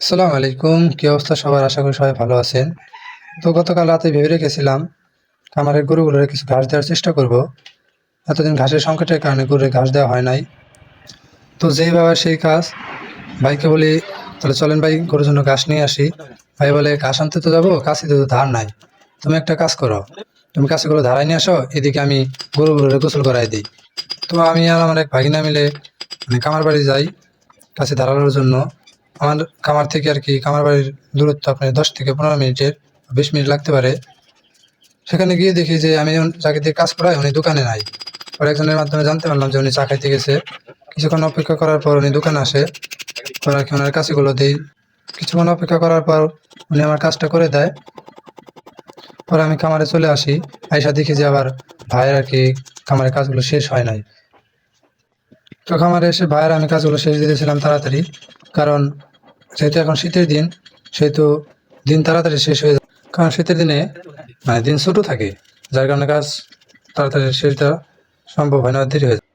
আসসালামু আলাইকুম, কি অবস্থা সবার? আশা করি সবাই ভালো আছেন। তো গতকাল রাতে ভেবে রেখেছিলাম খামারের গরুগুলোর কিছু ঘাস দেওয়ার চেষ্টা করব। এতদিন ঘাসের সংকটের কারণে গরুর ঘাস দেওয়া হয় নাই। তো যেই ভাবে সেই কাজ, ভাইকে বলি তাহলে চলেন ভাই গরুর জন্য ঘাস নিয়ে আসি। ভাই বলে ঘাস আনতে তো যাবো, কাছে তো ধার নাই, তুমি একটা কাজ করো, তুমি কাছে করে ধারাই নিয়ে আসো, এদিকে আমি গরুগুলোরে গোসল করাই দিই। তো আমি আর আমার এক ভাগিনা মিলে খামার বাড়ি যাই কাছে দাঁড়ানোর জন্য। আমার খামার থেকে আর কি খামার বাড়ির দূরত্ব আপনার 10 থেকে 15 মিনিটের, 20 মিনিট লাগতে পারে। সেখানে গিয়ে দেখি যে আমি যাকে দিয়ে কাজ করাই উনি দোকানে নাই। পরে একজনের মাধ্যমে জানতে পারলাম যে উনি চা খাইতে গেছে। কিছুক্ষণ অপেক্ষা করার পর উনি দোকানে আসে, পরে আর কি ওনার কাজগুলো দেই। কিছুক্ষণ অপেক্ষা করার পর উনি আমার কাজটা করে দেয়। পরে আমি খামারে চলে আসি। আইসা দেখি যে আবার ভাইয়ের আর কি খামারের কাজগুলো শেষ হয় নাই। তো খামারে এসে ভাইয়ের আমি কাজগুলো শেষ দিতেছিলাম তাড়াতাড়ি, কারণ যেহেতু এখন শীতের দিন, সেহেতু দিন তাড়াতাড়ি শেষ হয়ে যায়। কারণ শীতের দিনে দিন ছোট থাকে, যার কারণে কাজ তাড়াতাড়ি শেষ দেওয়া সম্ভব হয় না, দেরি হয়ে যায়।